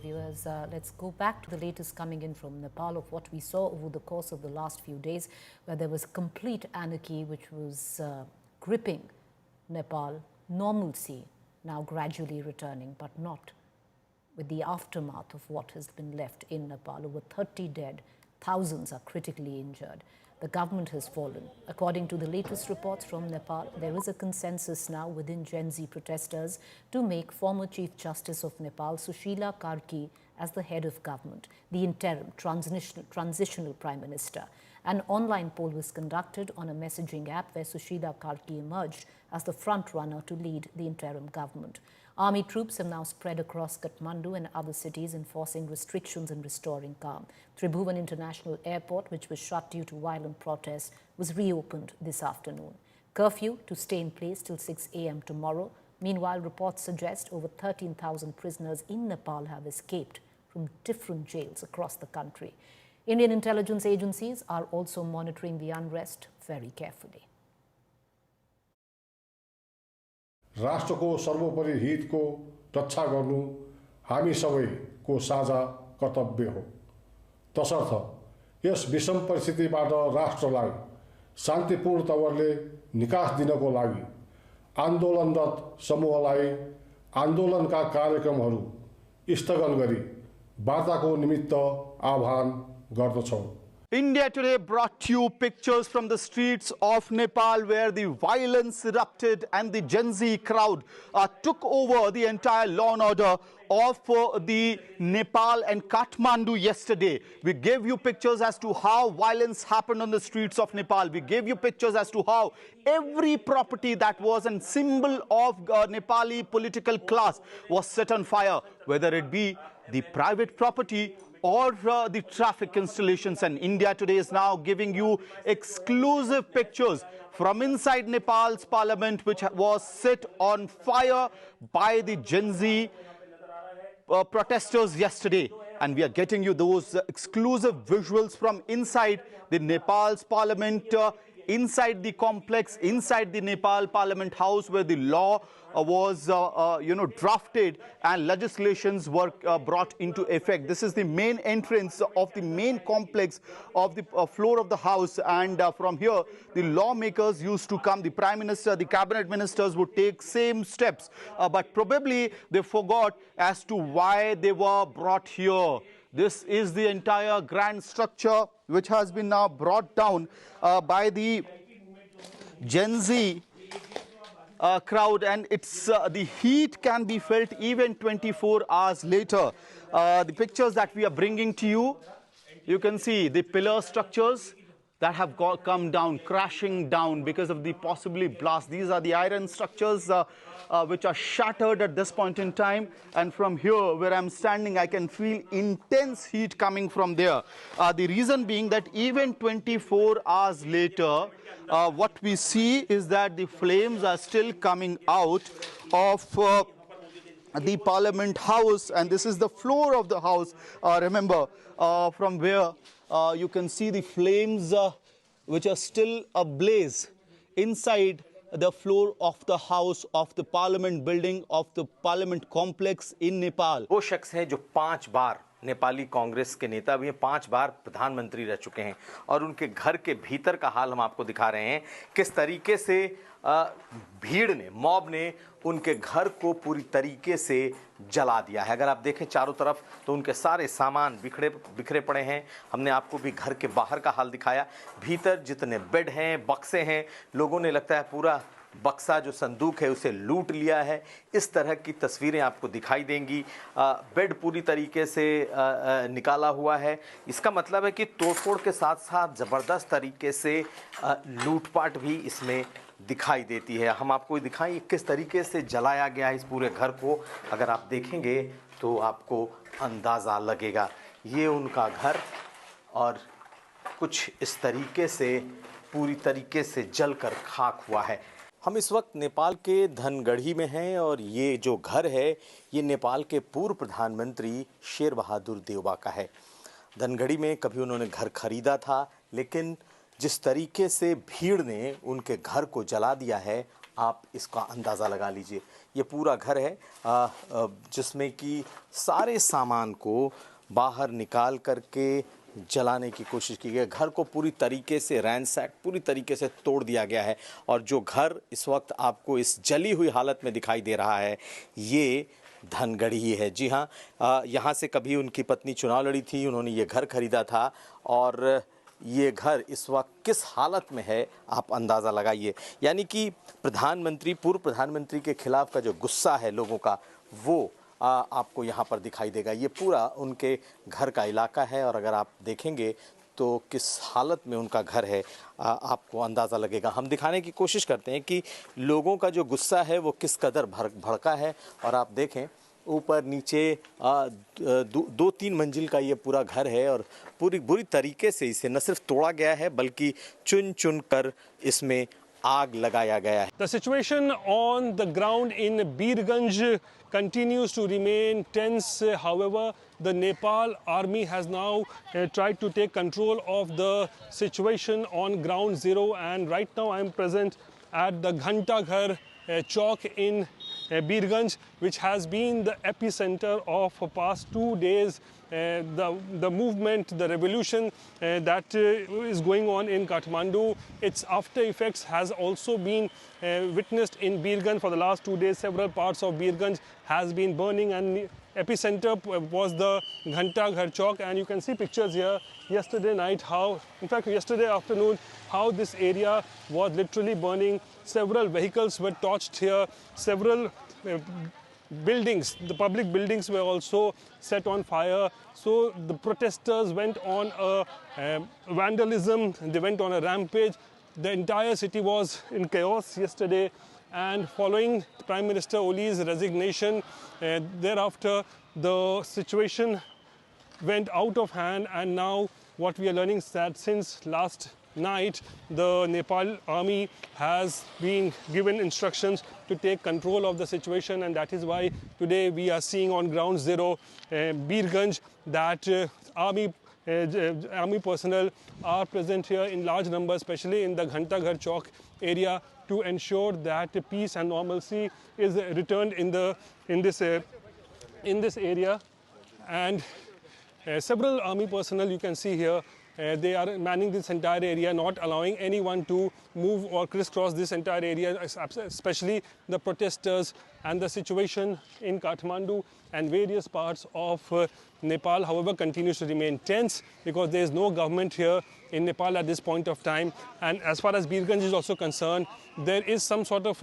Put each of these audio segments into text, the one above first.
viewers. Let's go back to the latest coming in from Nepal of what we saw over the course of the last few days, where there was complete anarchy which was gripping Nepal. Normalcy now gradually returning, but not with the aftermath of what has been left in Nepal. Over 30 dead, thousands are critically injured. The government has fallen. According to the latest reports from Nepal, there is a consensus now within Gen Z protesters to make former Chief Justice of Nepal, Sushila Karki, as the head of government, the interim transitional Prime Minister. An online poll was conducted on a messaging app where Sushila Karki emerged as the front runner to lead the interim government. Army troops have now spread across Kathmandu and other cities, enforcing restrictions and restoring calm. Tribhuvan International Airport, which was shut due to violent protests, was reopened this afternoon. Curfew to stay in place till 6 a.m. tomorrow. Meanwhile, reports suggest over 13,000 prisoners in Nepal have escaped from different jails across the country. Indian intelligence agencies are also monitoring the unrest very carefully. राष्ट्रको सर्वोपरि हितको रक्षा गर्नु हामी सबैको साझा कर्तव्य हो। तसर्थ यस विषम परिस्थितिबाट राष्ट्रलाई शान्तिपूर्ण तवरले निकास दिनको लागि आन्दोलनरत समूहलाई आन्दोलनका कार्यक्रमहरू स्थगन गरी वार्ताको निमित्त आह्वान गर्दछौं। India Today brought you pictures from the streets of Nepal where the violence erupted and the Gen Z crowd took over the entire law and order of the Nepal and Kathmandu yesterday. We gave you pictures as to how violence happened on the streets of Nepal. We gave you pictures as to how every property that was a symbol of Nepali political class was set on fire, whether it be the private property or the traffic installations. And India Today is now giving you exclusive pictures from inside Nepal's parliament, which was set on fire by the Gen Z protesters yesterday. And we are getting you those exclusive visuals from inside the Nepal's parliament, inside the complex, inside the Nepal Parliament House, where the law was drafted and legislations were brought into effect. This is the main entrance of the main complex of the floor of the house, and from here the lawmakers used to come. The Prime Minister, the cabinet ministers would take same steps, but probably they forgot as to why they were brought here. This is the entire grand structure which has been now brought down by the Gen Z crowd, and it's the heat can be felt even 24 hours later. The pictures that we are bringing to you, you can see the pillar structures that have come down, crashing down because of the possibly blast. These are the iron structures which are shattered at this point in time, and from here where I'm standing I can feel intense heat coming from there. The reason being that even 24 hours later, what we see is that the flames are still coming out of the Parliament House, and this is the floor of the house. Remember, from where you can see the flames which are still ablaze inside the floor of the house of the Parliament building of the Parliament complex in Nepal. वो शख्स हैं जो 5 बार नेपाली कांग्रेस के नेता भी हैं, 5 बार प्रधानमंत्री रह चुके हैं, और उनके घर के भीतर का हाल हम आपको दिखा रहे हैं। किस तरीके से भीड़ ने, मॉब ने उनके घर को पूरी तरीके से जला दिया है। अगर आप देखें चारों तरफ तो उनके सारे सामान बिखरे पड़े हैं। हमने आपको भी घर के बाहर का हाल दिखाया। भीतर जितने बेड हैं, बक्से हैं, लोगों ने लगता है पूरा बक्सा जो संदूक है उसे लूट लिया है। इस तरह की तस्वीरें आपको दिखाई देंगी। बेड पूरी तरीके से निकाला हुआ है। इसका मतलब है कि तोड़फोड़ के साथ साथ ज़बरदस्त तरीके से लूटपाट भी इसमें दिखाई देती है। हम आपको दिखाएं किस तरीके से जलाया गया है इस पूरे घर को। अगर आप देखेंगे तो आपको अंदाज़ा लगेगा। ये उनका घर, और कुछ इस तरीके से पूरी तरीके से जलकर खाक हुआ है। हम इस वक्त नेपाल के धनगढ़ी में हैं, और ये जो घर है ये नेपाल के पूर्व प्रधानमंत्री शेर बहादुर देउबा का है। धनगढ़ी में कभी उन्होंने घर खरीदा था, लेकिन जिस तरीके से भीड़ ने उनके घर को जला दिया है, आप इसका अंदाज़ा लगा लीजिए। ये पूरा घर है जिसमें कि सारे सामान को बाहर निकाल करके जलाने की कोशिश की गई। घर को पूरी तरीके से रैंसैक, पूरी तरीके से तोड़ दिया गया है। और जो घर इस वक्त आपको इस जली हुई हालत में दिखाई दे रहा है, ये धनगढ़ी है। जी हाँ, यहाँ से कभी उनकी पत्नी चुनाव लड़ी थी, उन्होंने ये घर खरीदा था और ये घर इस वक्त किस हालत में है आप अंदाज़ा लगाइए। यानी कि प्रधानमंत्री, पूर्व प्रधानमंत्री के खिलाफ का जो गुस्सा है लोगों का, वो आपको यहाँ पर दिखाई देगा। ये पूरा उनके घर का इलाका है और अगर आप देखेंगे तो किस हालत में उनका घर है आपको अंदाज़ा लगेगा। हम दिखाने की कोशिश करते हैं कि लोगों का जो गुस्सा है वो किस कदर भड़का है। और आप देखें ऊपर नीचे 2-3 मंजिल का ये पूरा घर है और बुरी तरीके से इसे न सिर्फ तोड़ा गया है बल्कि चुन चुन कर इसमें आग लगाया गया है। The situation on the ground in Birganj continues to remain tense. However, the Nepal army has now tried to take control of the situation on ground zero, and right now I am present at the Dhangarhi Chowk in Birganj, which has been the epicenter of past 2 days. The movement, the revolution that is going on in Kathmandu, its after effects has also been witnessed in Birganj for the last 2 days. Several parts of Birganj has been burning, and epicenter was the Dhangarhi Chowk, and you can see pictures here yesterday night how, in fact yesterday afternoon, how this area was literally burning. Several vehicles were torched here, several buildings, the public buildings were also set on fire. So the protesters went on a vandalism, they went on a rampage. The entire city was in chaos yesterday, and following Prime Minister Oli's resignation, thereafter the situation went out of hand, and now what we are learning is that since last night the Nepal army has been given instructions to take control of the situation, and that is why today we are seeing on ground zero Birganj that army personnel are present here in large numbers, especially in the Dhangarhi Chowk area, to ensure that peace and normalcy is returned in this area. And several army personnel you can see here, they are manning this entire area, not allowing anyone to move or crisscross this entire area, especially the protesters. And the situation in Kathmandu and various parts of Nepal, however, continues to remain tense because there is no government here in Nepal at this point of time. And as far as Birganj is also concerned, there is some sort of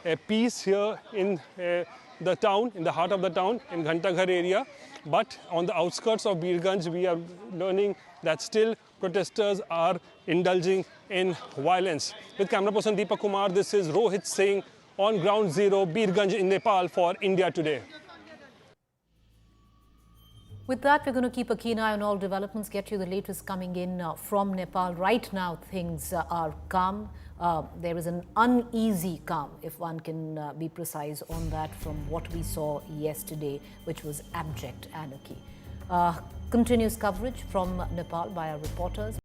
a peace here in the town, in the heart of the town, in Dhangarhi area. But on the outskirts of Birganj, we are learning that still protesters are indulging in violence. With camera person Deepak Kumar, this is Rohit Singh on ground zero, Birganj in Nepal for India Today. With that, we're going to keep a keen eye on all developments, get you the latest coming in from Nepal. Right now, things are calm. There is an uneasy calm, if one can be precise on that, from what we saw yesterday, which was abject anarchy. Continuous coverage from Nepal by our reporters.